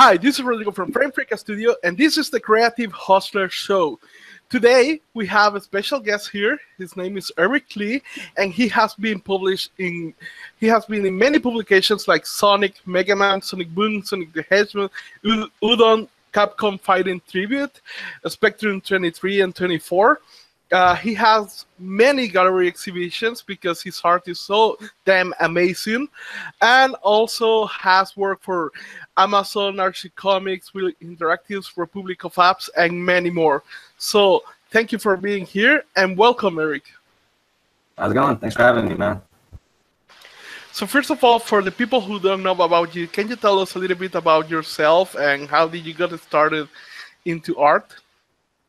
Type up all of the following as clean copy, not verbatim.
Hi, this is Rodrigo from Frame Freaka Studio, and this is the Creative Hustler Show. Today, we have a special guest here. His name is Erik, and he has been in many publications like Sonic, Mega Man, Sonic Boom, Sonic the Hedgehog, Udon, Capcom Fighting Tribute, Spectrum 23 and 24. He has many gallery exhibitions because his art is so damn amazing, and also has worked for Amazon, Archie Comics, Will Interactives, Republic of Apps, and many more. So thank you for being here, and welcome, Erik. How's it going? Thanks for having me, man. So first of all, for the people who don't know about you, can you tell us a little bit about yourself and how did you get started into art?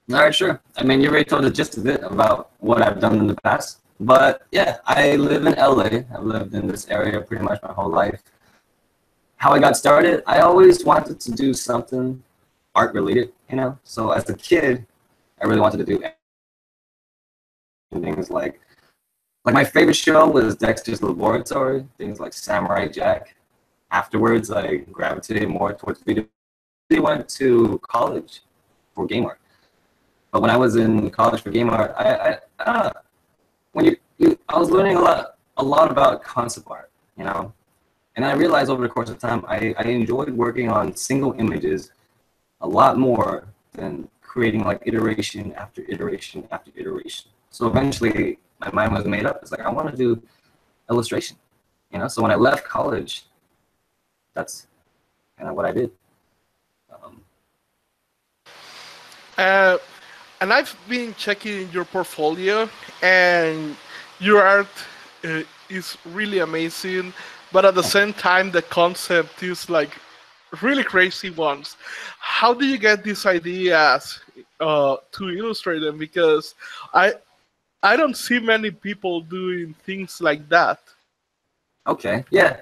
All right, sure. I mean, you already told the gist of it about what I've done in the past. But yeah, I live in LA. I've lived in this area pretty much my whole life. How I got started, I always wanted to do something art related, you know? So as a kid, I really wanted to do things like my favorite show was Dexter's Laboratory, things like Samurai Jack. Afterwards, I gravitated more towards video. I went to college for game art. But when I was in college for game art, I was learning a lot about concept art, you know, and I realized over the course of time I enjoyed working on single images a lot more than creating like iteration after iteration after iteration. So eventually my mind was made up. It's like I want to do illustration, you know. So when I left college, that's kind of what I did. And I've been checking your portfolio, and your art is really amazing, but at the same time, the concept is like really crazy ones. How do you get these ideas to illustrate them? Because I don't see many people doing things like that. Okay, yeah.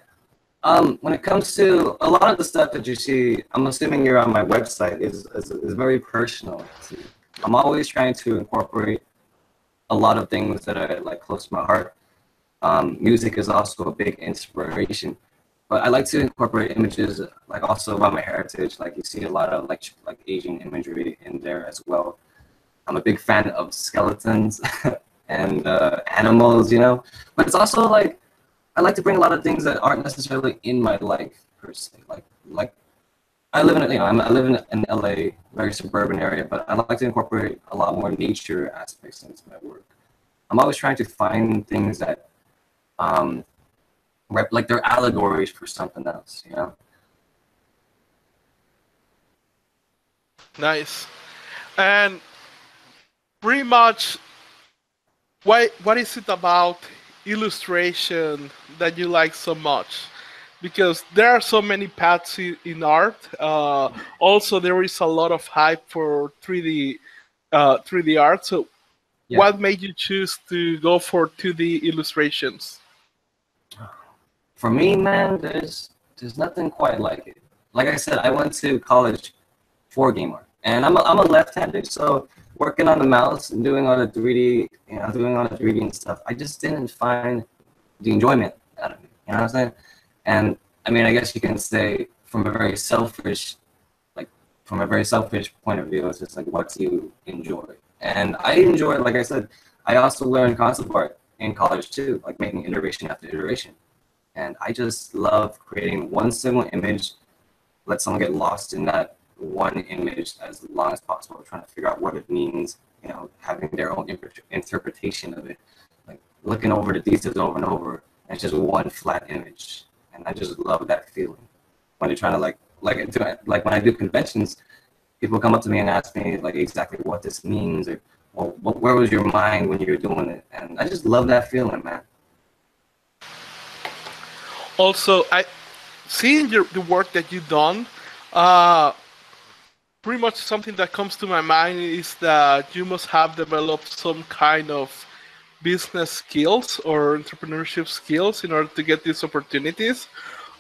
When it comes to a lot of the stuff that you see, I'm assuming you're on my website, is very personal to you. I'm always trying to incorporate a lot of things that are like close to my heart. Music is also a big inspiration, but I like to incorporate images like also about my heritage. Like you see a lot of like Asian imagery in there as well. I'm a big fan of skeletons and animals, you know. But it's also like I like to bring a lot of things that aren't necessarily in my life per se. Like I live in I live in LA, very suburban area, but I like to incorporate a lot more nature aspects into my work. I'm always trying to find things that, like they're allegories for something else, you know. Nice. And pretty much, what is it about illustration that you like so much? Because there are so many paths in art. Also, there is a lot of hype for 3D art. So, yeah. What made you choose to go for 2D illustrations? For me, man, there's nothing quite like it. Like I said, I went to college for game art, and I'm a left-handed, so working on the mouse and doing all the 3D, and stuff, I just didn't find the enjoyment out of it. You know what I'm saying? And I mean, I guess you can say from a very selfish point of view, it's just like what you enjoy. And I enjoy, like I said, I also learned concept art in college too, like making iteration after iteration. And I just love creating one single image, let someone get lost in that one image as long as possible, trying to figure out what it means, you know, having their own interpretation of it, like looking over the details over and over, and it's just one flat image. And I just love that feeling when you're trying to like when I do conventions, people come up to me and ask me like exactly what this means, or well, where was your mind when you were doing it? And I just love that feeling, man. Also, seeing the work that you've done, pretty much something that comes to my mind is that you must have developed some kind of business skills or entrepreneurship skills in order to get these opportunities,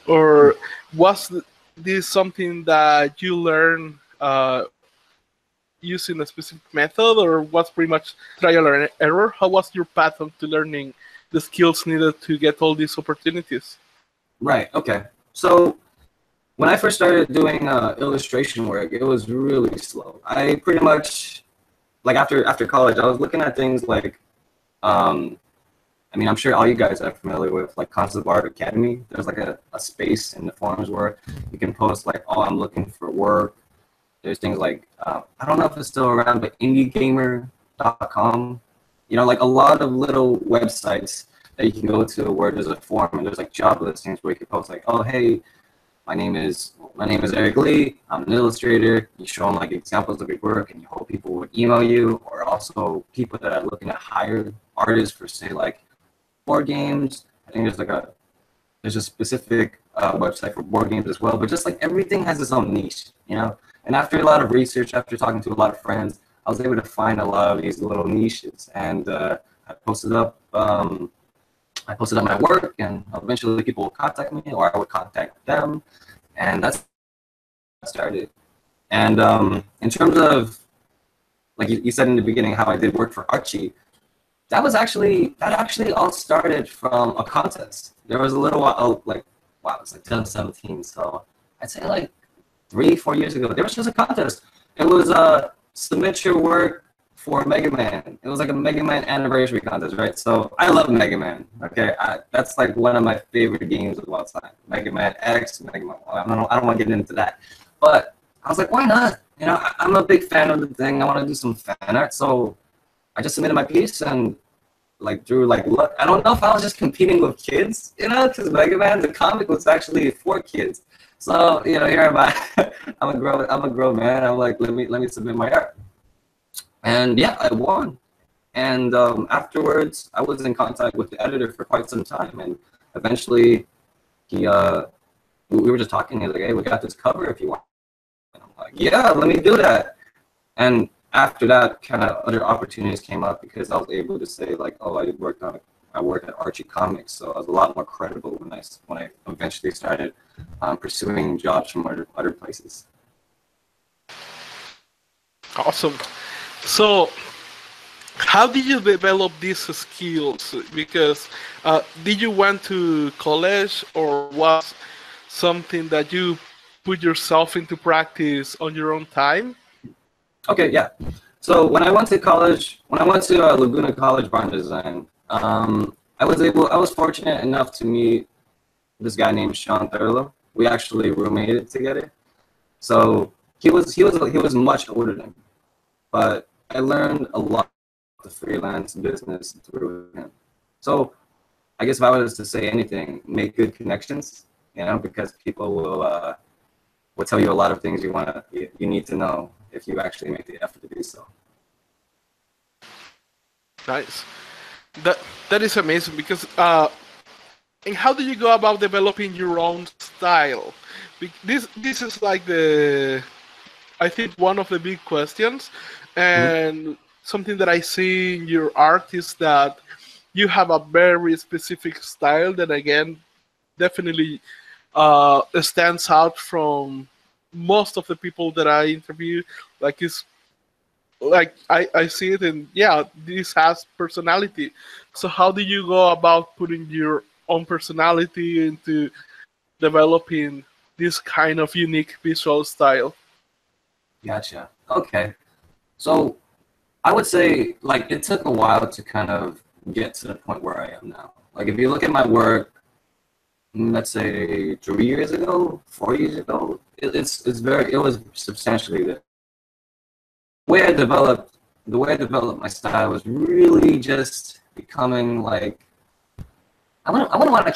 or was this something that you learned using a specific method, or was pretty much trial and error? How was your path to learning the skills needed to get all these opportunities? Right. Okay. So when I first started doing illustration work, it was really slow. I pretty much, like after college, I was looking at things like, I mean, I'm sure all you guys are familiar with like Concept Art Academy. There's like a space in the forums where you can post like, oh, I'm looking for work. There's things like, I don't know if it's still around, but indiegamer.com. You know, like a lot of little websites that you can go to where there's a forum and there's like job listings where you can post like, oh, hey, my name is Erik Lee. I'm an illustrator. You show them like examples of your work, and you hope people would email you, or also people that are looking to hire artists for, say, like board games. I think there's a specific website for board games as well. But just like everything has its own niche, you know. And after a lot of research, after talking to a lot of friends, I was able to find a lot of these little niches, and I posted up. I posted on my work, and eventually people would contact me, or I would contact them, and that's how I started. And in terms of, like you said in the beginning, how I did work for Archie, that actually all started from a contest. There was a little while, like, wow, it's like 2017, so I'd say like 3-4 years ago, there was just a contest. It was submit your work for Mega Man. It was like a Mega Man anniversary contest, right? So I love Mega Man. Okay, that's like one of my favorite games of all time. Mega Man X, Mega Man. I don't want to get into that, but I was like, why not? You know, I'm a big fan of the thing. I want to do some fan art, so I just submitted my piece, and like through like luck, I don't know if I was just competing with kids, you know, because Mega Man the comic was actually for kids. So you know, here am I. I'm a grown man. I'm like, let me submit my art. And yeah, I won. And afterwards, I was in contact with the editor for quite some time. And eventually, we were just talking. He's like, hey, we got this cover if you want. And I'm like, yeah, let me do that. And after that, kind of other opportunities came up because I was able to say like, oh, I worked at Archie Comics. So I was a lot more credible when I eventually started pursuing jobs from other places. Awesome. So, how did you develop these skills? Because did you went to college, or was something that you put yourself into practice on your own time? Okay, yeah. So when I went to college, Laguna College Brand Design, I was fortunate enough to meet this guy named Sean Thurlow. We actually roommated together. So he was much older than me, but I learned a lot of the freelance business through him. So I guess if I was to say anything, make good connections, you know, because people will tell you a lot of things you need to know if you actually make the effort to do so. Nice. That is amazing because and how do you go about developing your own style? This is like I think one of the big questions, and something that I see in your art is that you have a very specific style that again definitely stands out from most of the people that I interview. Like I see it, and yeah, this has personality. So how do you go about putting your own personality into developing this kind of unique visual style? Gotcha. Okay. So I would say like it took a while to kind of get to the point where I am now. Like if you look at my work, let's say 3 years ago, 4 years ago, it was substantially different. The way I developed my style was really just becoming like I wouldn't want to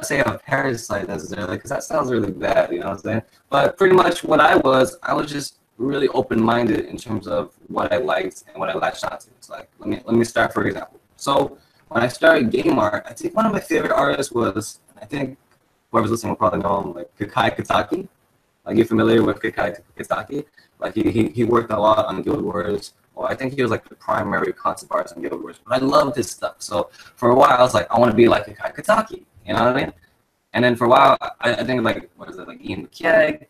say a parasite necessarily, because that sounds really bad, you know what I'm saying? But pretty much what I was just really open-minded in terms of what I liked and what I latched onto. It's like let me start, for example. So when I started game art, I think one of my favorite artists was, I think whoever's listening will probably know him, like Kakai Kataki. Like, you familiar with Kakai Kataki? Like he worked a lot on Guild Wars. Well, I think he was like the primary concept artist on Guild Wars, but I loved his stuff. So for a while, I was like, I want to be like Kakai Kataki. You know what I mean? And then for a while, I think like, what is it, like Ian McKeag,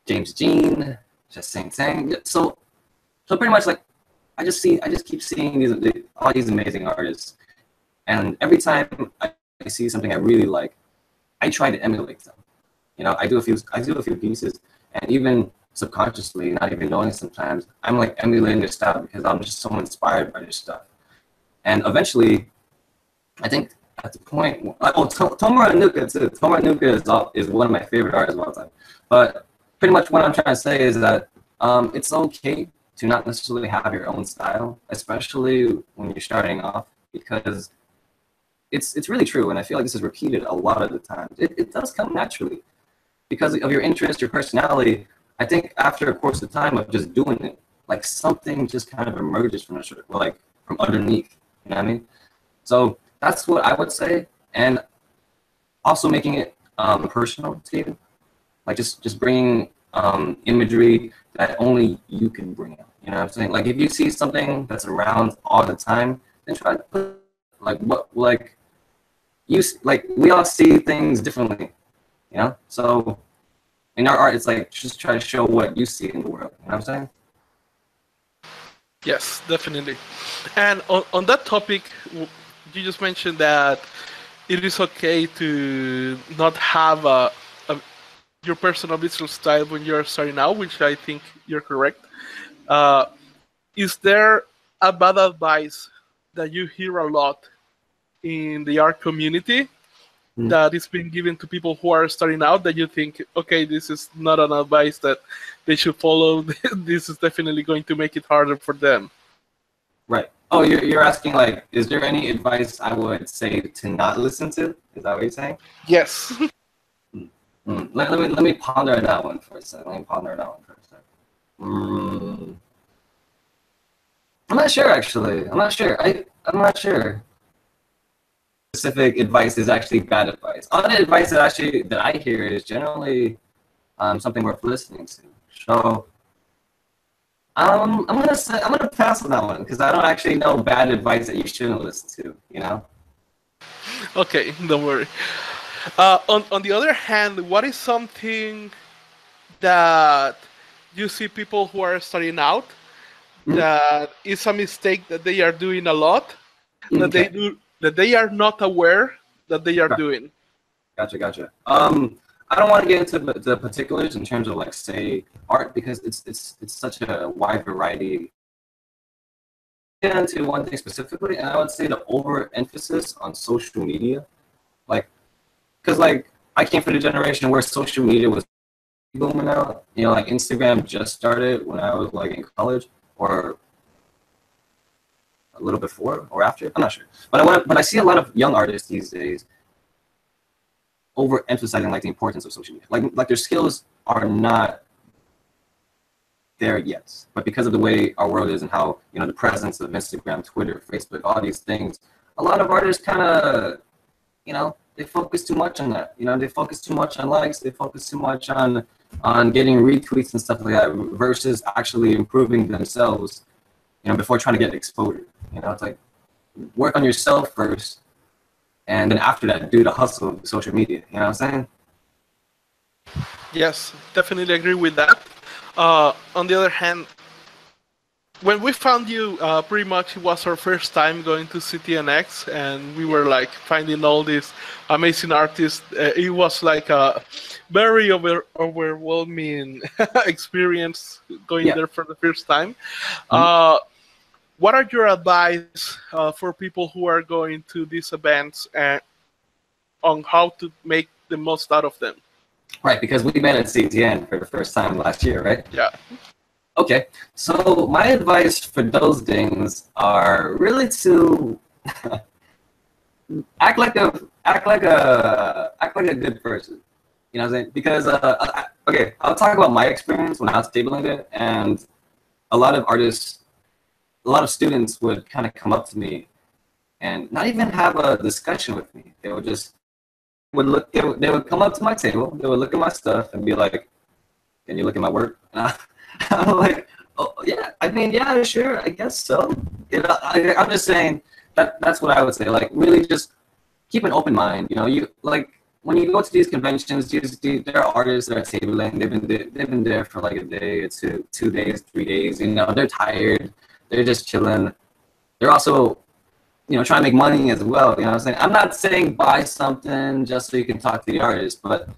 James Jean, just sing. So pretty much like I just keep seeing all these amazing artists, and every time I see something I really like, I try to emulate them. You know, I do a few pieces, and even subconsciously, not even knowing sometimes, I'm like emulating their style because I'm just so inspired by their stuff. And eventually, I think at the point, Tomura Nuka too. Tomura Nuka is one of my favorite artists of all time. But pretty much what I'm trying to say is that it's okay to not necessarily have your own style, especially when you're starting off, because it's really true, and I feel like this is repeated a lot of the time. It does come naturally because of your interest, your personality. I think after a course of time of just doing it, like something just kind of emerges from from underneath. You know what I mean? So that's what I would say, and also making it personal to you, like just bringing imagery that only you can bring out. You know what I'm saying? Like if you see something that's around all the time, then try to put we all see things differently, you know? So in our art, it's like just try to show what you see in the world. You know what I'm saying? Yes, definitely. And on that topic, you just mentioned that it is okay to not have your personal visual style when you're starting out, which I think you're correct. Is there a bad advice that you hear a lot in the art community that is being given to people who are starting out that you think, okay, this is not an advice that they should follow. This is definitely going to make it harder for them? Right. Oh, you're asking, like, is there any advice I would say to not listen to? Is that what you're saying? Yes. Let me ponder that one for a second. I'm not sure, actually. I'm not sure. Specific advice is actually bad advice. All the advice that I hear is generally something worth listening to. So I'm gonna pass on that one because I don't actually know bad advice that you shouldn't listen to. You know. Okay, don't worry. On the other hand, what is something that you see people who are starting out that is a mistake that they are doing a lot, that they are not aware that they are doing? Gotcha. I don't want to get into the particulars in terms of, like, say, art, because it's such a wide variety. Get into one thing specifically, and I would say the overemphasis on social media, because I came from the generation where social media was booming out. You know, like Instagram just started when I was in college, or a little before or after. I'm not sure, but I see a lot of young artists these days overemphasizing the importance of social media. Like their skills are not there yet, but because of the way our world is and how the presence of Instagram, Twitter, Facebook, all these things, a lot of artists kind of they focus too much on that. They focus too much on likes. They focus too much on getting retweets and stuff like that versus actually improving themselves. Before trying to get exposure. It's like work on yourself first, and then after that, do the hustle of social media. You know what I'm saying? Yes, definitely agree with that. On the other hand, when we found you, pretty much it was our first time going to CTNX, and we were finding all these amazing artists. It was a very overwhelming experience going there for the first time. What are your advice for people who are going to these events and on how to make the most out of them? Right, because we met at CTN for the first time last year, right? Yeah. Okay, so my advice for those things are really to act like a good person. You know what I'm saying? Because okay, I'll talk about my experience when I was tabling it, and a lot of students would kind of come up to me and not even have a discussion with me. They would they would come up to my table, they would look at my stuff and be like, "Can you look at my work?" And I'm like, "Oh yeah, I mean, yeah, sure, I guess so." I'm just saying that's what I would say. Really just keep an open mind. You when you go to these conventions, there are artists that are tabling. They've been there for a day or 2 days, 3 days. They're tired. They're just chilling. They're also, trying to make money as well. You know what I'm saying? I'm not saying buy something just so you can talk to the artist, but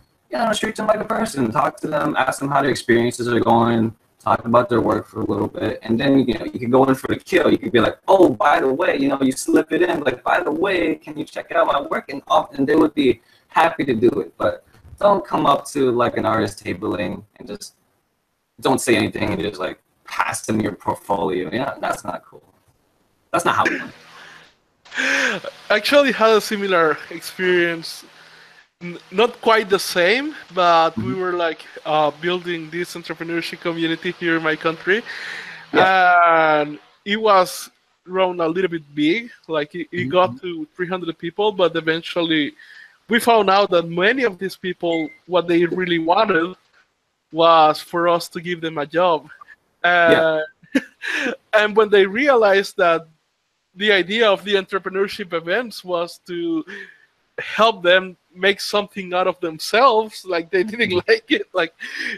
treat them like a person, talk to them, ask them how their experiences are going, talk about their work for a little bit, and then you can go in for the kill. You could be like, oh, by the way, you slip it in, like, by the way, can you check out my work? And they would be happy to do it. But don't come up to like an artist tabling and just don't say anything and just like pass them your portfolio. That's not cool. That's not how it works. I actually had a similar experience. Not quite the same, but we were like building this entrepreneurship community here in my country, and it was grown a little bit big. Like it got to 300 people, but eventually we found out that many of these people, what they really wanted was for us to give them a job. And when they realized that the idea of the entrepreneurship events was to help them make something out of themselves, like they didn't like it. Like,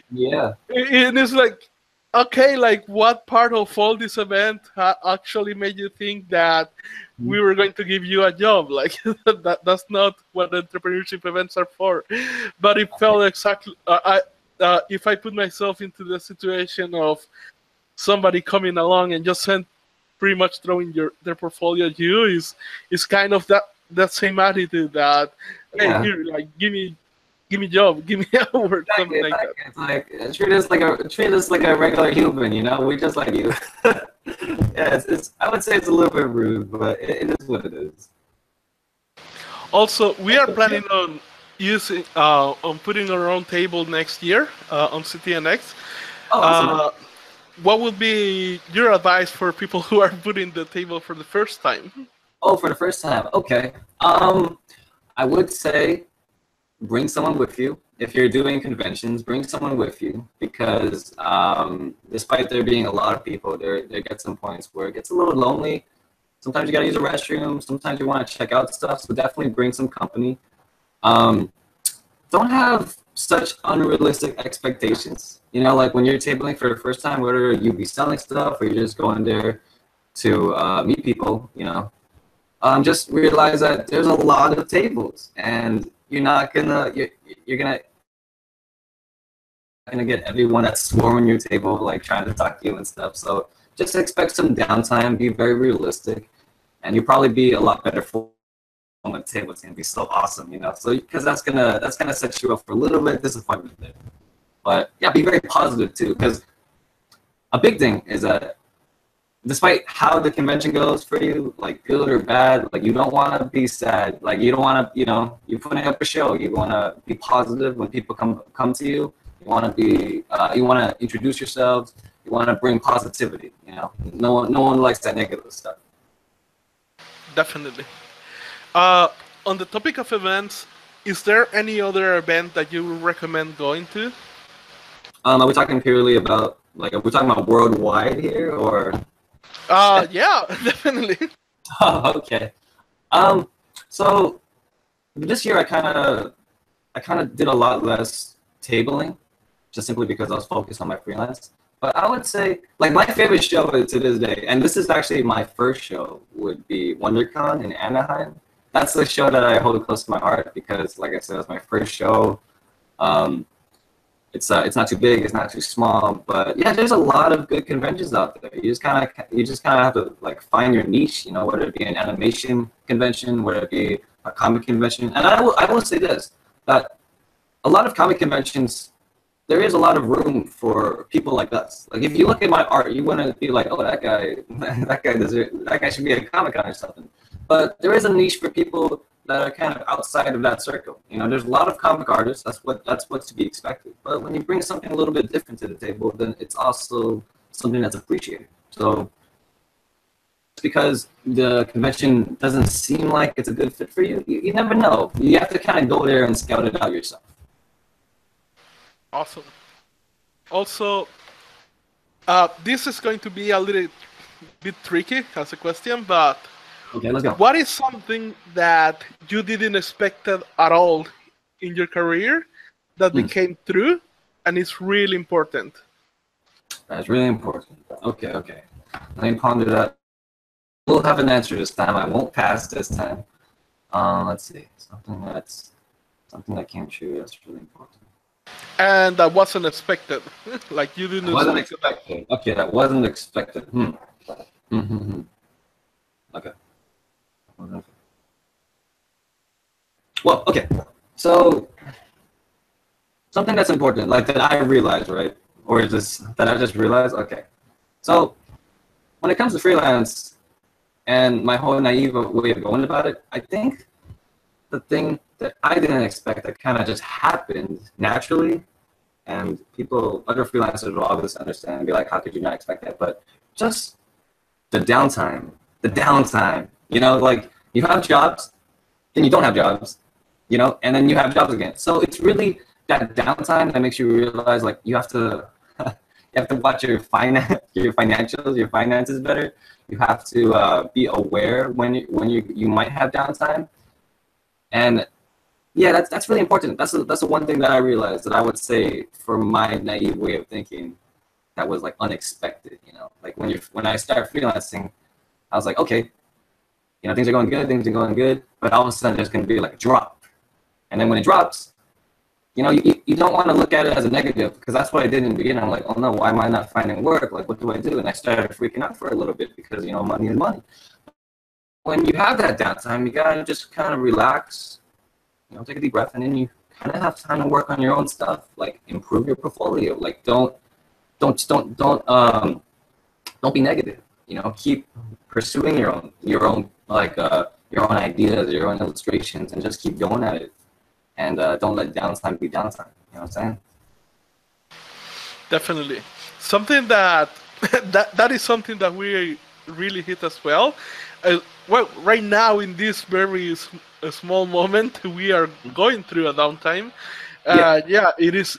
and it's like, okay, like what part of all this event actually made you think that we were going to give you a job? Like that's not what entrepreneurship events are for. But it felt exactly. If I put myself into the situation of somebody coming along and just pretty much throwing their portfolio at you, is kind of that same attitude that, hey, here, like, give me job, give me a work, something like that. It's like treat us like a regular human, we just like you. I would say it's a little bit rude, but it is what it is. Also, we are planning on putting our own table next year on CTNX. Awesome. What would be your advice for people who are putting the table for the first time? Oh, for the first time. Okay. I would say bring someone with you. If you're doing conventions, bring someone with you, because despite there being a lot of people, there get some points where it gets a little lonely. Sometimes you gotta use a restroom. Sometimes you want to check out stuff. So definitely bring some company. Don't have such unrealistic expectations. Like when you're tabling for the first time, whether you be selling stuff or you're just going there to meet people, just realize that there's a lot of tables, and you're gonna get everyone that's swarming your table, like trying to talk to you and stuff. So just expect some downtime, be very realistic, and you'll probably be a lot better for on the table. It's gonna be so awesome, So because that's gonna set you up for a little bit of disappointment there. But yeah, be very positive too, because a big thing is that despite how the convention goes for you, like good or bad, like you don't want to be sad. Like you don't want to, you're putting up a show. You want to be positive when people come to you. You want to be, you want to introduce yourselves. You want to bring positivity. No one likes that negative stuff. Definitely. On the topic of events, is there any other event that you would recommend going to? Are we talking purely about, are we talking about worldwide here, or? Yeah, definitely. Oh, okay. So this year I kind of did a lot less tabling, just simply because I was focused on my freelance. But I would say, my favorite show to this day, and this is actually my first show, would be WonderCon in Anaheim. That's the show that I hold close to my heart because, like I said, it's my first show. It's not too big, it's not too small, but yeah, there's a lot of good conventions out there. You just kind of have to find your niche, whether it be an animation convention, whether it be a comic convention. And I will say this, that a lot of comic conventions, there is a lot of room for people like us. Like if you look at my art, you wouldn't be like, oh, that guy should be at a Comic-Con or something. But there is a niche for people that are kind of outside of that circle. There's a lot of comic artists. That's what's to be expected. But when you bring something a little bit different to the table, then it's also something that's appreciated. So because the convention doesn't seem like it's a good fit for you, you never know. You have to kind of go there and scout it out yourself. Awesome. Also, this is going to be a little bit tricky as a question, but okay, let's go. What is something that you didn't expect at all in your career that became true and is really important? That's really important. Okay. Let me ponder that. We'll have an answer this time. I won't pass this time. Let's see. Something Something that came true. That's really important. And that wasn't expected. Like you didn't Wasn't expect that. expected. Okay, that wasn't expected. Hmm. Okay. Well, okay. So something that's important, like that I realized, right? Or is this that I just realized? Okay. So when it comes to freelance and my whole naive way of going about it, I think the thing that I didn't expect that kind of just happened naturally, and people, other freelancers will obviously understand and be like, how could you not expect that? But just the downtime, you know, like you have jobs, then you don't have jobs, you know, and then you have jobs again. So it's really that downtime that makes you realize like you have to you have to watch your financials, your finances better. You have to be aware when you might have downtime. And yeah, that's really important. That's the one thing that I realized that I would say for my naive way of thinking that was like unexpected, you know. Like when I started freelancing, I was like, okay, you know, things are going good, but all of a sudden there's going to be like a drop. And then when it drops, you know, you don't want to look at it as a negative, because that's what I did in the beginning. I'm like, oh no, why am I not finding work? Like, what do I do? And I started freaking out for a little bit because, you know, money is money. When you have that downtime, you got to just kind of relax, you know, take a deep breath, and then you kind of have time to work on your own stuff, like improve your portfolio. Like, don't be negative. You know, keep pursuing your own your own ideas, your own illustrations, and just keep going at it. And don't let downtime be downtime. You know what I'm saying? Definitely. Something that that is something that we really hit as well. Well, right now in this very small moment, we are going through a downtime. Yeah. Yeah, it is.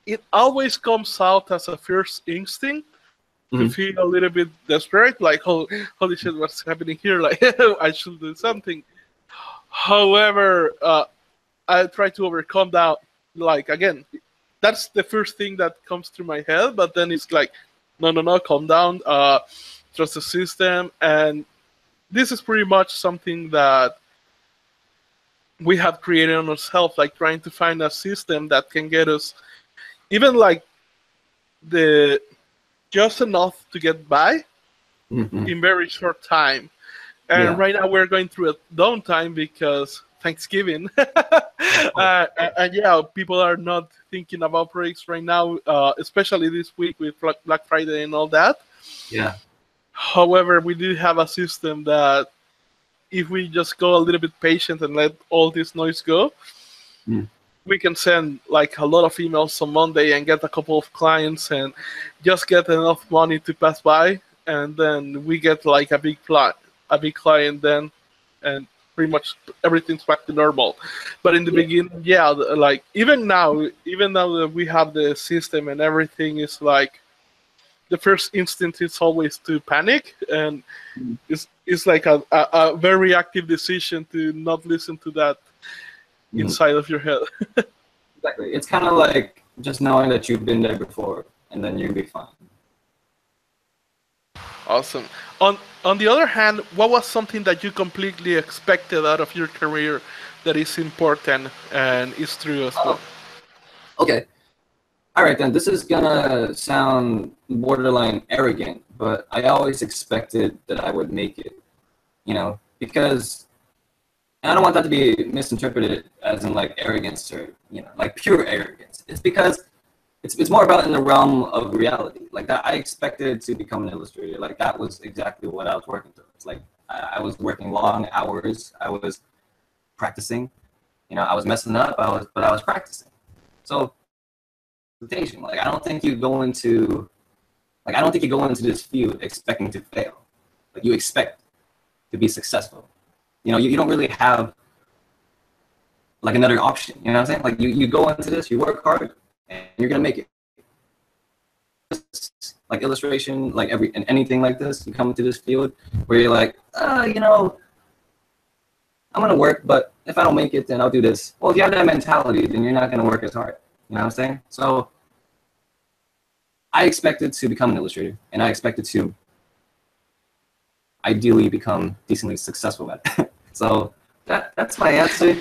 It always comes out as a first instinct to Mhm. feel a little bit desperate, like, oh, holy shit, what's happening here? Like, I should do something. However, I try to overcome that. Like, again, that's the first thing that comes through my head, but then it's like, no, calm down, trust the system. And this is pretty much something that we have created on ourselves, like trying to find a system that can get us even like the just enough to get by Mhm. in very short time. And Yeah. right now we're going through a downtime because Thanksgiving. And yeah, people are not thinking about breaks right now, especially this week with Black Friday and all that. Yeah. However, we do have a system that if we just go a little bit patient and let all this noise go, Mm. we can send like a lot of emails on Monday and get a couple of clients and just get enough money to pass by, and then we get like a big client then, and pretty much everything's back to normal. But in the Yeah. beginning, yeah, like even now that we have the system and everything, is like the first instinct is always to panic, and Mm. it's like a very active decision to not listen to that Mhm. inside of your head. Exactly. It's kind of like just knowing that you've been there before, and then you'll be fine. Awesome. On the other hand, what was something that you completely expected out of your career that is important and is true as well? Oh, okay. All right, then. This is gonna sound borderline arrogant, but I always expected that I would make it. You know, because and I don't want that to be misinterpreted as in like arrogance or, you know, like pure arrogance. It's because it's more about in the realm of reality. Like that, I expected to become an illustrator. Like that was exactly what I was working towards. Like I was working long hours. I was practicing. You know, I was messing up. But I was practicing. So, like I don't think you go into this field expecting to fail. Like you expect to be successful. You know, you don't really have like another option. You know what I'm saying? Like you go into this, you work hard, and you're gonna make it. Like illustration, like anything like this, you come into this field where you're like, you know, I'm gonna work, but if I don't make it, then I'll do this. Well, if you have that mentality, then you're not gonna work as hard. You know what I'm saying? So I expected to become an illustrator, and I expected to ideally become decently successful at it. So that's my answer.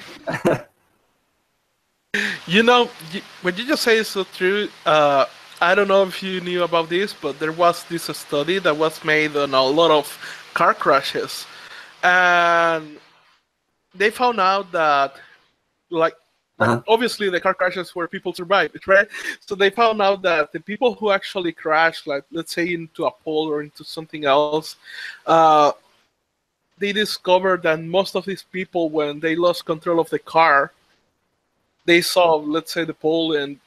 You know, what you just say is so true. I don't know if you knew about this, but there was this study that was made on a lot of car crashes, and they found out that like Uh-huh. obviously the car crashes where people survived, right? So they found out that the people who actually crashed, like let's say into a pole or into something else, uh, they discovered that most of these people, when they lost control of the car, they saw, let's say, the pole, and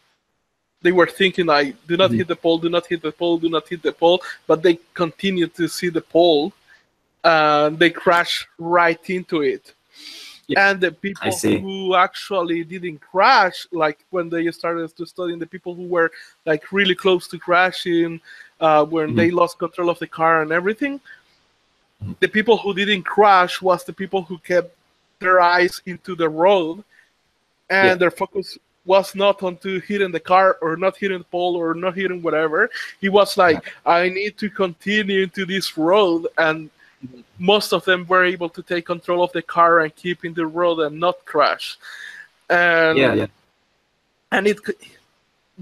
they were thinking like, do not Hmm. hit the pole, do not hit the pole, do not hit the pole, but they continued to see the pole, and they crashed right into it. Yeah, And the I people see. who actually didn't crash, like when they started to study, the people who were like really close to crashing, when Hmm. they lost control of the car and everything, the people who didn't crash was the people who kept their eyes into the road, Yeah. and their focus was not onto hitting the car or not hitting the pole or not hitting whatever. It was Yeah. like, I need to continue into this road, and Mhm. most of them were able to take control of the car and keep in the road and not crash. Yeah. And Yeah. it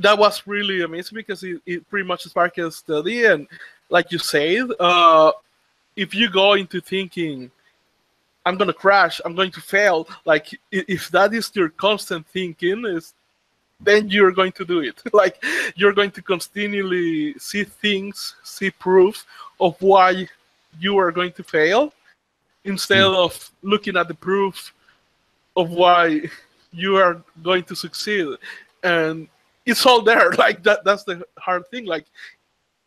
that was really amazing because it pretty much sparked a study. And like you said, if you go into thinking, I'm gonna crash, I'm going to fail, like if that is your constant thinking, is then you're going to do it. Like you're going to continually see things, see proof of why you are going to fail, instead Mhm. of looking at the proof of why you are going to succeed. And it's all there. Like that's the hard thing. Like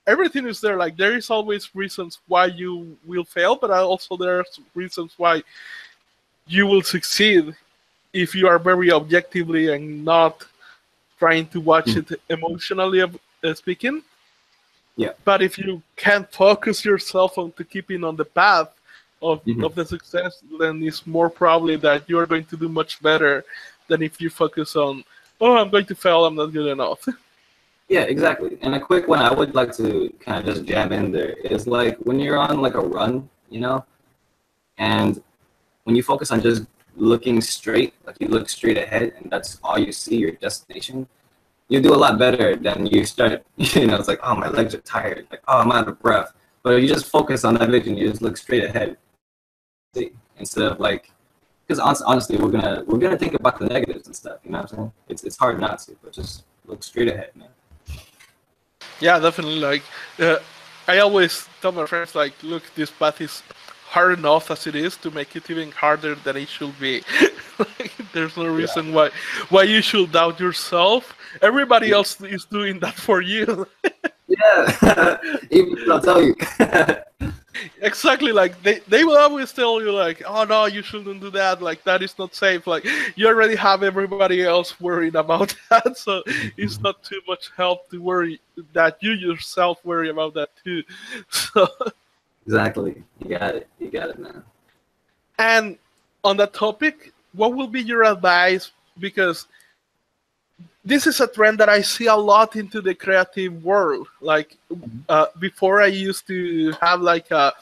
everything is there. Like there is always reasons why you will fail, but also there's reasons why you will succeed if you are very objectively and not trying to watch Mhm. it emotionally speaking. Yeah. But if you can't focus yourself on to keeping on the path Mhm. of the success, then it's more probably that you're going to do much better than if you focus on, oh, I'm going to fail, I'm not good enough. Yeah, exactly. And a quick one I would like to kind of just jam in there is like when you're on like a run, and when you focus on just looking straight, like you look straight ahead and that's all you see, your destination, you do a lot better than you start, it's like, oh, my legs are tired, like, oh, I'm out of breath. But if you just focus on that vision, you just look straight ahead, see, instead of like, because honestly, we're gonna think about the negatives and stuff, you know what I'm saying? It's hard not to, but just look straight ahead, man. Yeah, definitely. Like, I always tell my friends, like, look, this path is hard enough as it is to make it even harder than it should be. Like, there's no Yeah. reason why you should doubt yourself. Everybody else is doing that for you. Yeah. Even I'll tell you. Exactly. Like they will always tell you, like, oh no, you shouldn't do that. Like that is not safe. Like you already have everybody else worrying about that, so it's not too much help to worry that you yourself worry about that too. So. Exactly. You got it. You got it, man. And on that topic, what will be your advice? Because this is a trend that I see a lot into the creative world. Like before, I used to have like a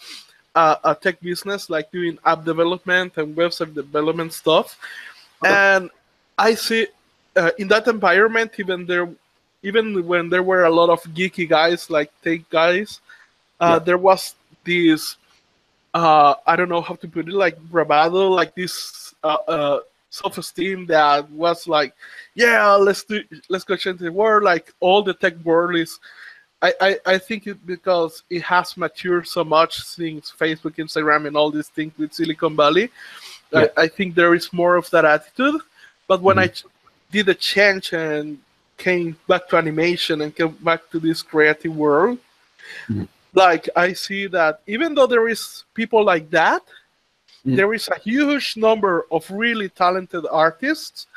tech business, like doing app development and website development stuff. Okay. And I see in that environment, even when there were a lot of geeky guys, like tech guys, Yeah. there was this I don't know how to put it, like bravado, like this self-esteem that was like, yeah, let's go change the world. Like all the tech world is, I think it because it has matured so much since Facebook, Instagram, and all these things with Silicon Valley. Yeah. I think there is more of that attitude. But when Hmm. I did a change and came back to animation and came back to this creative world, Hmm. like I see that even though there is people like that, Hmm. there is a huge number of really talented artists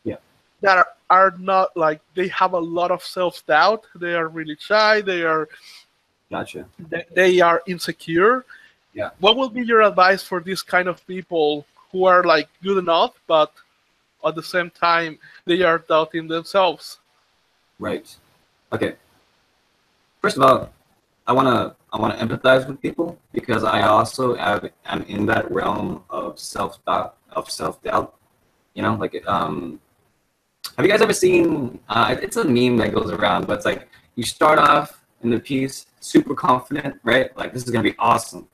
Yeah. that are not like, they have a lot of self-doubt, they are really shy, Gotcha. they are insecure. Yeah. What will be your advice for this kind of people who are like good enough, but at the same time they are doubting themselves? Right. Okay. First of all, I wanna empathize with people because I also am in that realm of self doubt. Like Have you guys ever seen? It's a meme that goes around, but it's like you start off in the piece super confident, right? Like this is gonna be awesome,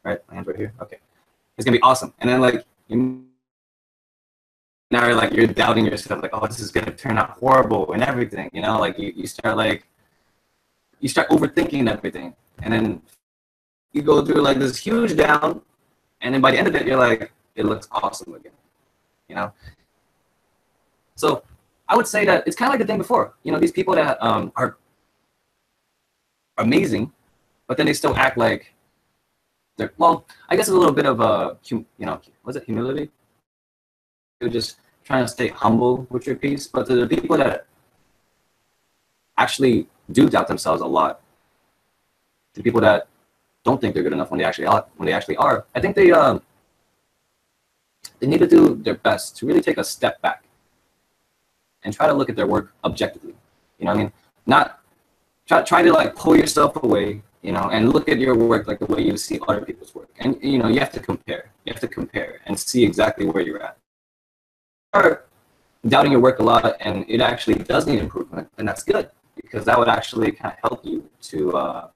right? My hand's right here. Okay, it's gonna be awesome, and then like now you're doubting yourself, like, oh, this is gonna turn out horrible and everything, you know? Like you start overthinking everything, and then you go through like this huge down, and then by the end of it, you're like, it looks awesome again, you know? So I would say that it's kind of like the thing before, you know, these people that are amazing, but then they still act like they're, well, I guess a little bit of a, you know, was it humility? You're just trying to stay humble with your piece, but to the people that actually do doubt themselves a lot, the people that don't think they're good enough when they actually are, I think they need to do their best to really take a step back and try to look at their work objectively. You know what I mean? Not try to like pull yourself away, you know, and look at your work like the way you see other people's work. And you know, you have to compare. You have to compare and see exactly where you're at. Or doubting your work a lot and it actually does need improvement, and that's good, because that would actually kind of help you to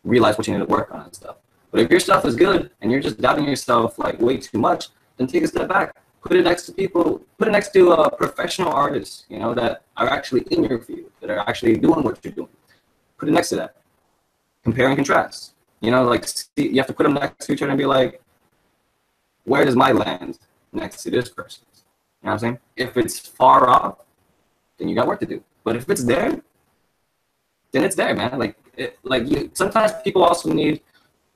realize what you need to work on and stuff. But if your stuff is good and you're just doubting yourself like way too much, then take a step back. Put it next to professional artists, you know, that are actually in your field, that are actually doing what you're doing. Put it next to that. Compare and contrast. You know, like you have to put them next to each other and be like, where does my land next to this person's? You know what I'm saying? If it's far off, then you got work to do. But if it's there, then it's there, man. Sometimes people also need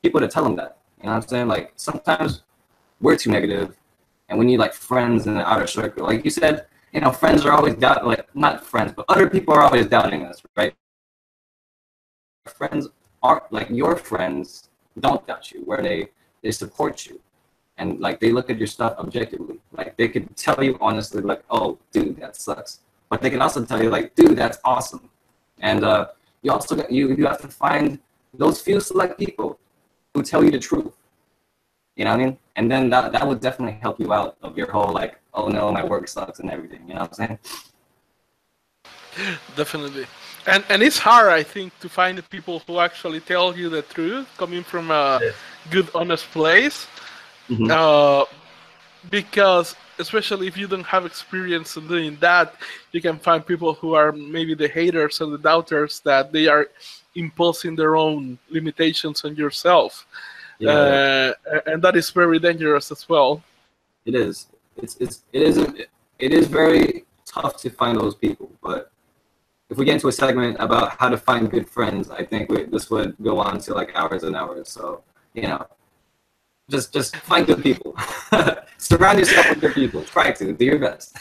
people to tell them that. You know what I'm saying? Like sometimes we're too negative, and we need like friends in the outer circle. Like you said, you know, friends are always doubting. Like not friends, but other people are always doubting us, right? Friends aren't like your friends don't doubt you, where they support you. And like they look at your stuff objectively. Like they could tell you honestly, like, "Oh, dude, that sucks," but they can also tell you, like, "Dude, that's awesome." And you also you have to find those few select people who tell you the truth. You know what I mean? And then that would definitely help you out of your whole like, "Oh no, my work sucks" and everything. You know what I'm saying? Definitely. And it's hard, I think, to find the people who actually tell you the truth, coming from a good, honest place. Mm-hmm. Because especially if you don't have experience in doing that, you can find people who are maybe the haters or the doubters, that they are imposing their own limitations on yourself. Yeah. And that is very dangerous as well. It is. It is very tough to find those people. But if we get into a segment about how to find good friends, I think this would go on to like hours and hours. So, you know, just find good people. Surround yourself with good people. Try to do your best.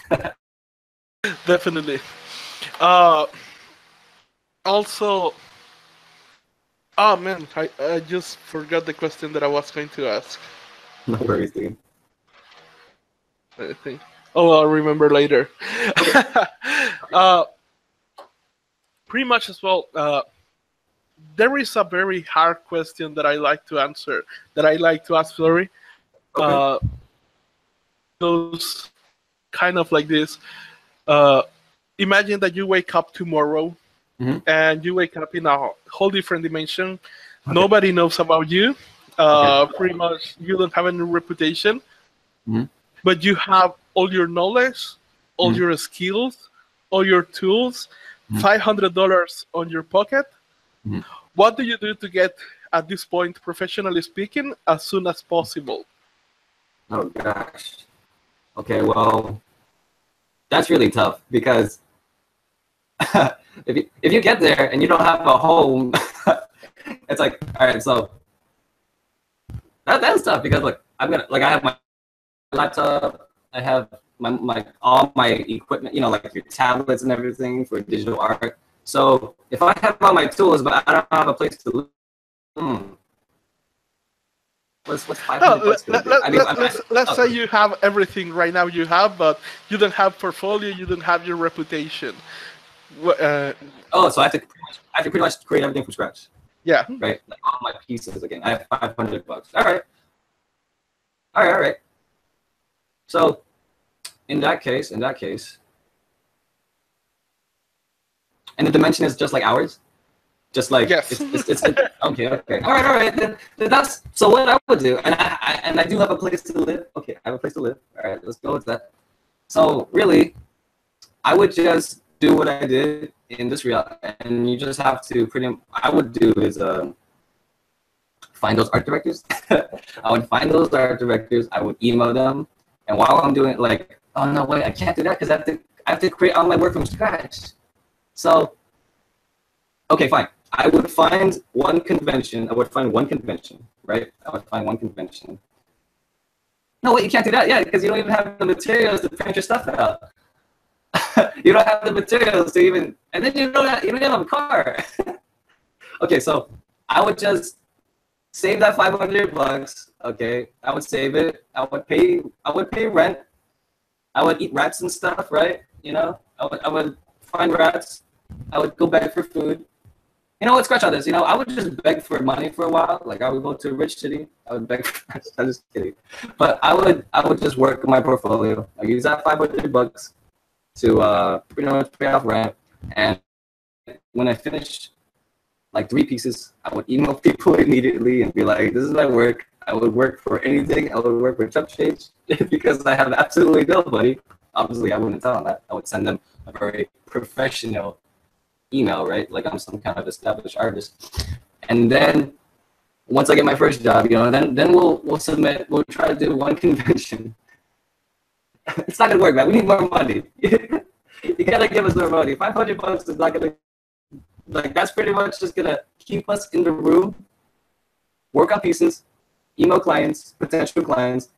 Definitely. Also, oh man, I just forgot the question that I was going to ask. No worries, dude. I think. Oh, I'll remember later. Pretty much as well. There is a very hard question that I like to answer. That I like to ask. Sorry. Okay. Goes kind of like this. Imagine that you wake up tomorrow, and you wake up in a whole different dimension. Okay. Nobody knows about you. Okay. Pretty much, you don't have any reputation, Mm-hmm. but you have all your knowledge, all your skills, all your tools, $500 on your pocket. Mm-hmm. What do you do to get, at this point, professionally speaking, as soon as possible? Oh gosh. Okay, well, that's really tough, because if you get there and you don't have a home, it's like, all right, so that's tough, because look, I have my laptop, I have my all my equipment, you know, like your tablets and everything for digital art. So if I have all my tools, but I don't have a place to live, what's 500 bucks gonna do? Let's say you have everything right now you have, but you don't have portfolio, you don't have your reputation. So I have to pretty much create everything from scratch. Yeah. Right? Like all my pieces again. I have 500 bucks. All right. So in that case, And the dimension is just like ours? Just like, Yes. it's okay. All right. Then that's, so what I would do, and I do have a place to live. Okay, I have a place to live. All right, let's go with that. So really, I would just do what I did in this reality, and you just have to I would do is find those art directors. I would find those art directors. I would email them, and while I'm doing like, oh no, wait, I can't do that because I have to create all my work from scratch. So, okay, fine. I would find one convention, right? I would find one convention. No, wait, you can't do that. Yeah, because you don't even have the materials to print your stuff out. You don't have the materials to even, and then you don't have a car. Okay, so I would just save that $500. Okay, I would save it. I would pay rent. I would eat rats and stuff, right? You know, I would find rats. I would go beg for food. You know what? Scratch all this. You know, I would just beg for money for a while. Like I would go to a rich city. I would beg for. I'm just kidding. But I would just work my portfolio. I use that $500 to pretty much pay off rent. And when I finish like 3 pieces, I would email people immediately and be like, "This is my work. I would work for anything. I would work for chump change because I have absolutely nobody." Obviously, I wouldn't tell them that. I would send them a very professional email, right? Like I'm some kind of established artist. And then once I get my first job, you know, then we'll try to do one convention. It's not gonna work, man. We need more money. You gotta give us more money. $500 is not gonna, like, that's pretty much just gonna keep us in the room, work on pieces, email clients, potential clients,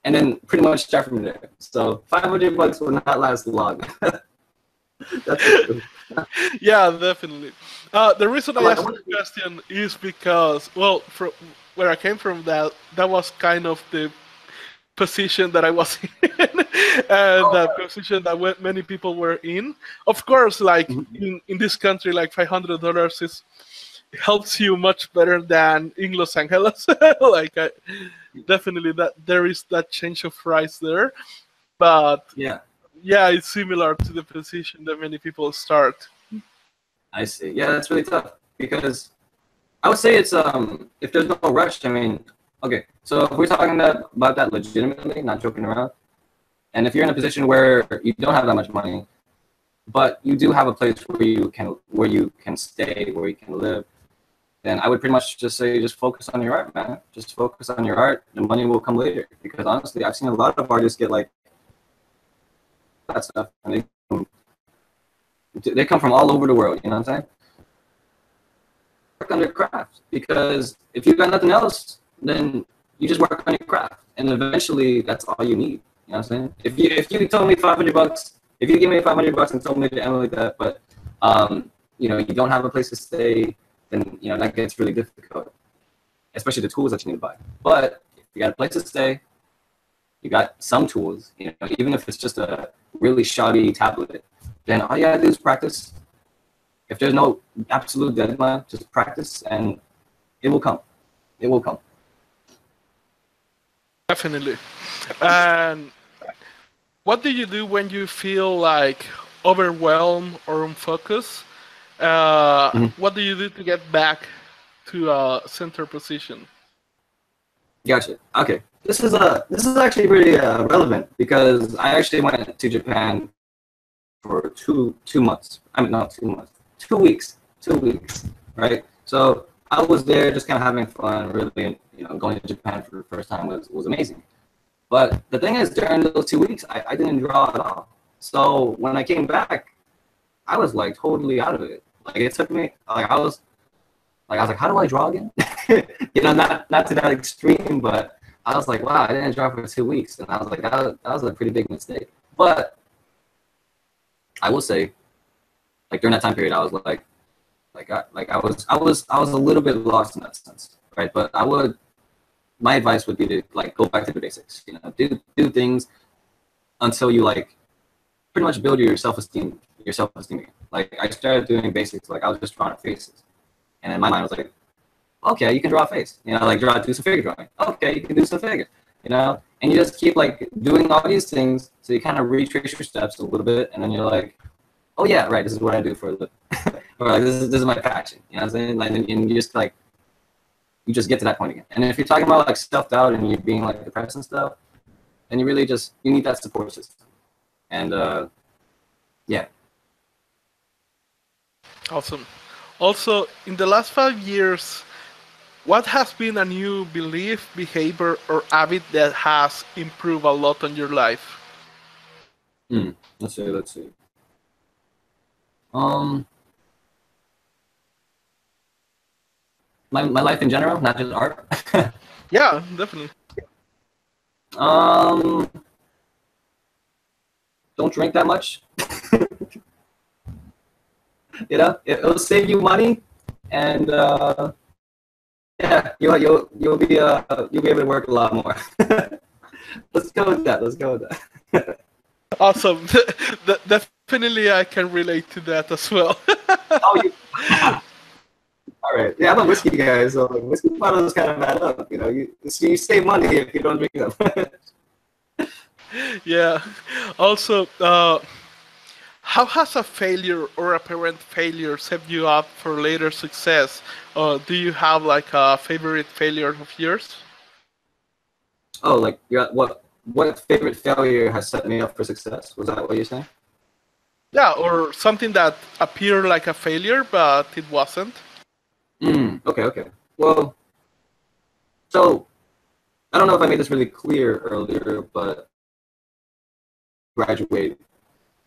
and then pretty much start from there. So $500 will not last long. That's true. Yeah, definitely. The reason I asked the question is because, well, from where I came from, that was kind of the position that I was in, and the position that many people were in. Of course, like in this country, like $500 helps you much better than in Los Angeles. Like, definitely that there is that change of price there, but yeah, it's similar to the position that many people start. I see. Yeah, that's really tough because I would say it's if there's no rush. I mean, okay, so if we're talking about that legitimately, not joking around, and if you're in a position where you don't have that much money, but you do have a place where you can stay, where you can live, then I would pretty much just say just focus on your art, man. Just focus on your art. The money will come later. Because honestly, I've seen a lot of artists get like that stuff, and they come from all over the world. You know what I'm saying? Work on your craft, because if you got nothing else, then you just work on your craft, and eventually that's all you need. You know what I'm saying? If you told me $500, if you give me $500 and told me to emulate that, but you know, you don't have a place to stay, then you know that gets really difficult, especially the tools that you need to buy. But if you got a place to stay, you got some tools, you know, even if it's just a really shoddy tablet, then all you gotta do is practice. If there's no absolute deadline, just practice, and it will come. It will come. Definitely. And what do you do when you feel like overwhelmed or unfocused? What do you do to get back to a center position? Gotcha. Okay. This is actually pretty relevant because I actually went to Japan for two months. I mean, not 2 months. 2 weeks. 2 weeks. Right. So I was there just kind of having fun. Really, you know, going to Japan for the first time was amazing. But the thing is, during those 2 weeks, I didn't draw at all. So when I came back, I was like totally out of it. Like it took me, I was like, how do I draw again? You know, not to that extreme, but I was like, wow, I didn't draw for 2 weeks, and I was like, that was a pretty big mistake. But I will say, like during that time period, I was I was a little bit lost in that sense, right? But my advice would be to like go back to the basics. You know, do things until you like pretty much build your self-esteem again. Like I started doing basics, like I was just drawing faces, and in my mind I was like, okay, you can draw a face, you know, like do some figure drawing. Okay, you can do some figure, you know, and you just keep like doing all these things, so you kind of retrace your steps a little bit, and then you're like, oh yeah, right, this is what I do for a living. Or like, this is my passion. You know what I'm saying? Like, and you just like, you just get to that point again. And if you're talking about like self-doubt and you're being like depressed and stuff, then you really just, you need that support system. And yeah. Awesome. Also, in the last 5 years, what has been a new belief, behavior, or habit that has improved a lot on your life? Let's see. My life in general, not just art. Yeah, definitely. Don't drink that much. You know, it'll save you money, and yeah, you'll be able to work a lot more. Let's go with that. Let's go with that. Awesome. Definitely, I can relate to that as well. Oh, you. All right. Yeah, I'm a whiskey guy, so like, whiskey bottles kind of add up. You know, you save money if you don't drink them. Yeah. Also, how has a failure or apparent failure set you up for later success? Do you have like a favorite failure of yours? Oh, like what favorite failure has set me up for success? Was that what you're saying? Yeah, or something that appeared like a failure, but it wasn't. Okay. Well, so I don't know if I made this really clear earlier, but graduate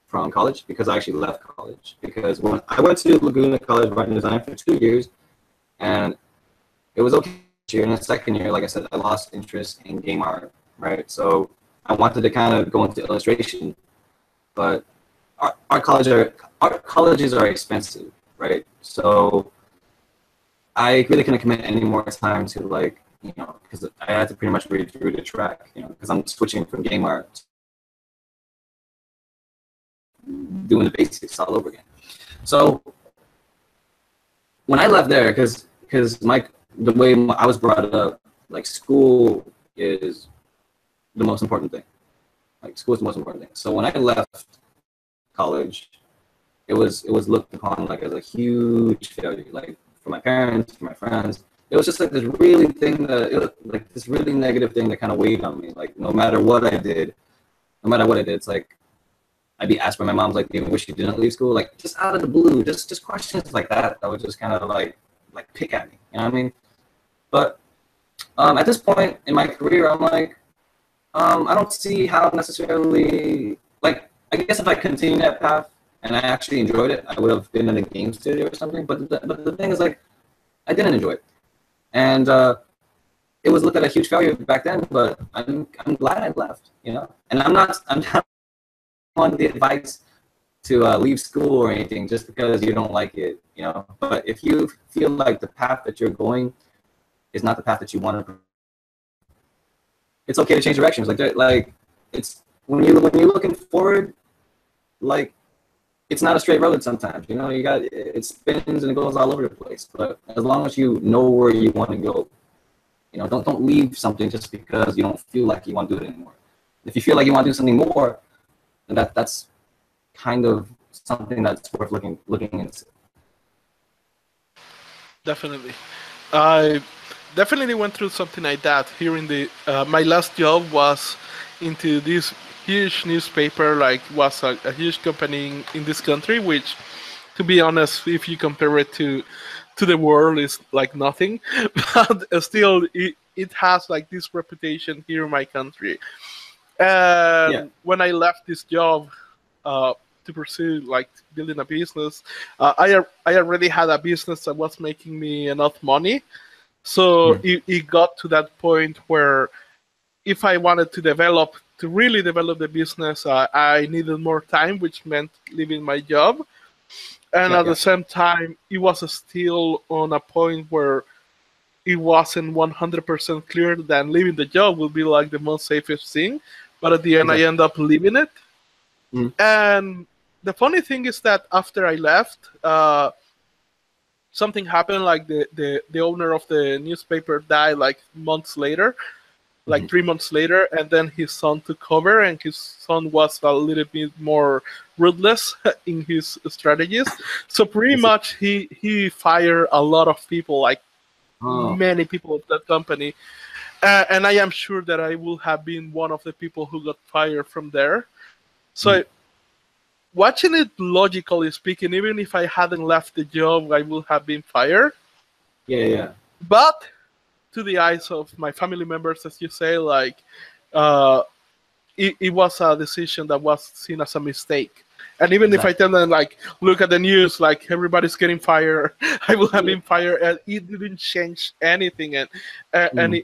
from college because I actually left college because when I went to Laguna College of Art and Design for 2 years, and it was okay. In the second year, like I said, I lost interest in game art, right? So I wanted to kind of go into illustration, but art colleges are expensive, right? So I really couldn't commit any more time to like, you know, because I had to pretty much redo the track, you know, because I'm switching from game art, doing the basics all over again. So when I left there, because the way I was brought up, like school is the most important thing. Like school is the most important thing. So when I left college, it was looked upon like as a huge failure. Like for my parents, for my friends, it was just like this really thing like this really negative thing that kind of weighed on me. Like no matter what I did, it's like I'd be asked by my mom's like, "Do you wish you didn't leave school?" Like just out of the blue, just questions like that would just kind of like pick at me. You know what I mean? But at this point in my career, I'm like, I don't see how necessarily, like, I guess if I continued that path and I actually enjoyed it, I would have been in a game studio or something. But the thing is, like, I didn't enjoy it. And it was looked at a huge failure back then, but I'm glad I left, you know? And I'm not on the advice to leave school or anything just because you don't like it, you know? But if you feel like the path that you're going is not the path that you want to, it's okay to change directions. Like it's when you're looking forward, like it's not a straight road sometimes. You know, it spins and it goes all over the place. But as long as you know where you want to go, you know, don't leave something just because you don't feel like you want to do it anymore. If you feel like you want to do something more, then that's kind of something that's worth looking into. Definitely. I definitely went through something like that. Here in the my last job was into this huge newspaper, like was a huge company in this country, which, to be honest, if you compare it to the world, is like nothing. But still, it has like this reputation here in my country. Yeah. And when I left this job, to pursue like building a business, I already had a business that was making me enough money. So it got to that point where if I wanted to really develop the business, I needed more time, which meant leaving my job. And at the same time, it was still on a point where it wasn't 100% clear that leaving the job would be like the most safest thing. But at the end, I end up leaving it. And the funny thing is that after I left, something happened. Like the owner of the newspaper died like months later, like 3 months later, and then his son took over, and his son was a little bit more ruthless in his strategies. So pretty much he fired a lot of people, like Oh, many people of that company. And I am sure that I will have been one of the people who got fired from there. mm, So watching it logically speaking, even if I hadn't left the job, I would have been fired. yeah, yeah, But to the eyes of my family members, as you say, like uh, it was a decision that was seen as a mistake. And even if I exactly. tell them, like, look at the news, like everybody's getting fired, I will have Yeah. been fired, and it didn't change anything. And Mm,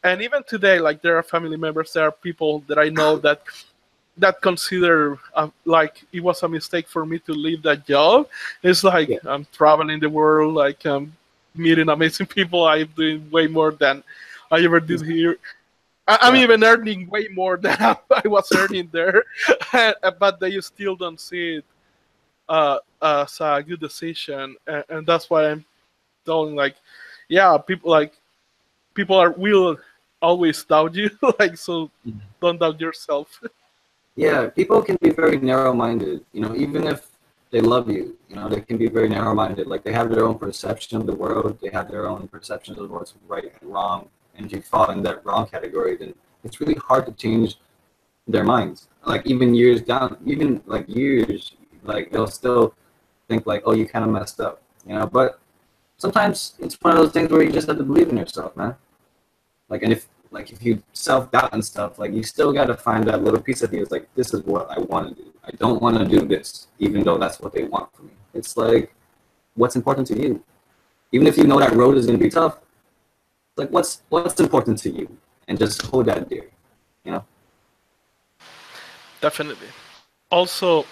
and even today, like there are family members, there are people that I know that consider like it was a mistake for me to leave that job. It's like yeah, I'm traveling the world, like I'm meeting amazing people. I'm doing way more than I ever did here. I'm yeah, even earning way more than I was earning there, but they still don't see it as a good decision, and that's why I'm telling, like, yeah, people are will always doubt you, like, so mhm. don't doubt yourself. Yeah. People can be very narrow-minded. You know, even if they love you, you know, they can be very narrow-minded. Like they have their own perception of the world. They have their own perceptions of what's right and wrong. And if you fall in that wrong category, then it's really hard to change their minds. Like even years down, even like years, like they'll still think like, oh, you kind of messed up, you know. But sometimes it's one of those things where you just have to believe in yourself, man. Like, and if you self-doubt and stuff, like you still got to find that little piece of you. It's like, this is what I want to do. I don't want to do this, even though that's what they want from me. It's like, what's important to you? Even if you know that road is going to be tough, it's like, what's important to you? And just hold that dear, you know? Definitely. Also,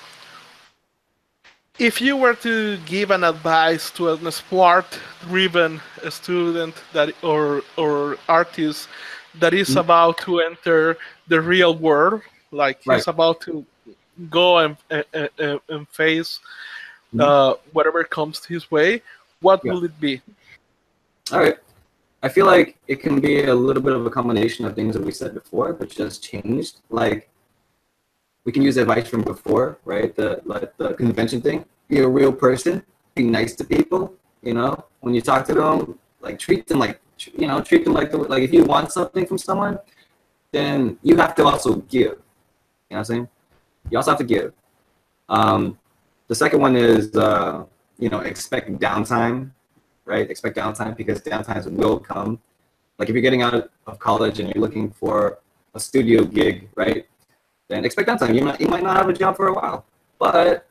if you were to give an advice to a sport-driven student that or artist that is Mhm. about to enter the real world, like Right. he's about to go and face Mhm. whatever comes his way, what Yeah. will it be? All right. I feel like it can be a little bit of a combination of things that we said before, but just changed. Like we can use advice from before, right? The convention thing. Be a real person. Be nice to people. You know, when you talk to them, like treat them like treat them like if you want something from someone, then you have to also give. You know what I'm saying? You also have to give. Um, the second one is expect downtime, right? Expect downtime because downtimes will come. Like if you're getting out of college and you're looking for a studio gig, right? Then expect downtime. You might not have a job for a while, but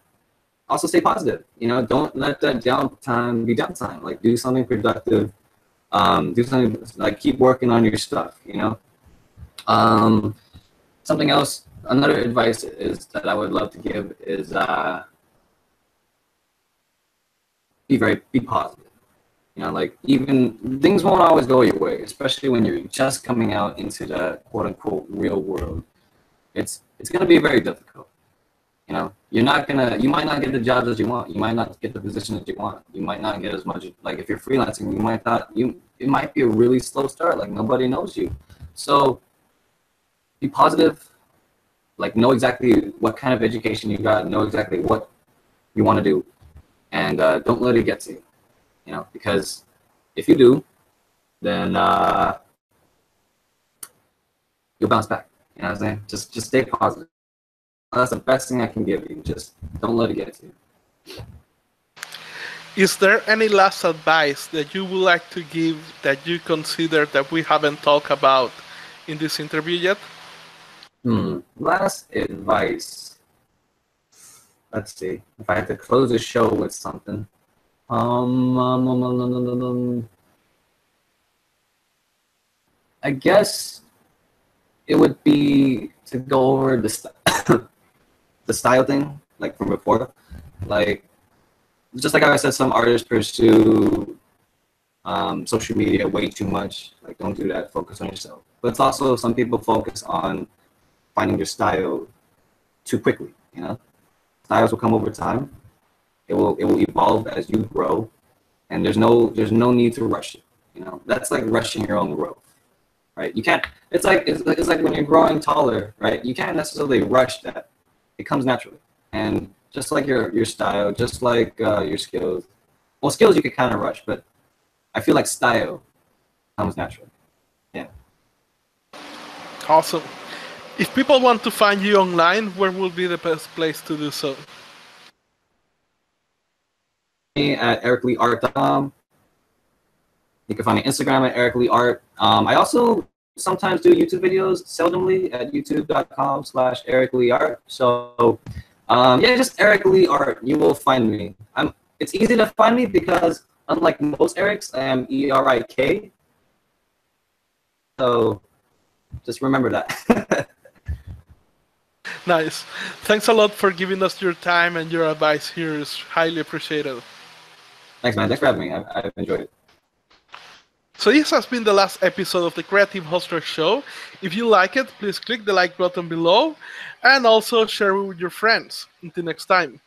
also stay positive. You know, don't let that downtime be downtime. Like do something productive. Do something like keep working on your stuff. You know, something else. Another advice is that I would love to give is be positive. You know, like even things won't always go your way, especially when you're just coming out into the quote unquote real world. It's gonna be very difficult. You know, you might not get the jobs that you want. You might not get the position that you want. You might not get as much. Like if you're freelancing, you might not. It might be a really slow start. Like nobody knows you. So be positive. Like know exactly what kind of education you got. Know exactly what you want to do, and don't let it get to you. You know, because if you do, then you'll bounce back. You know what I'm saying? Just stay positive. That's the best thing I can give you. Just don't let it get to you. Is there any last advice that you would like to give that you consider that we haven't talked about in this interview yet? Last advice. Let's see. If I had to close the show with something. I guess it would be to go over the style thing, like from before. Like just like I said, some artists pursue social media way too much. Like don't do that. Focus on yourself. But it's also some people focus on finding your style too quickly. You know, styles will come over time. It will evolve as you grow, and there's no need to rush it. You know, that's like rushing your own growth. right? You can't. It's like when you're growing taller, right? You can't necessarily rush that. It comes naturally, and just like your style, just like your skills. Well, skills you can kind of rush, but I feel like style comes naturally. Yeah. Awesome. If people want to find you online, where will be the best place to do so? Me at ericleeart.com. You can find me on Instagram at ericleeart. I also sometimes do YouTube videos, seldomly, at youtube.com/ericleeart. So yeah, just Erik Lee Art. You will find me. It's easy to find me because unlike most Eriks, I am ERIK. So just remember that. Nice. Thanks a lot for giving us your time, and your advice here is highly appreciated. Thanks, man. Thanks for having me. I've enjoyed it. So this has been the last episode of the Creative Hustler Show. If you like it, please click the like button below and also share it with your friends. Until next time.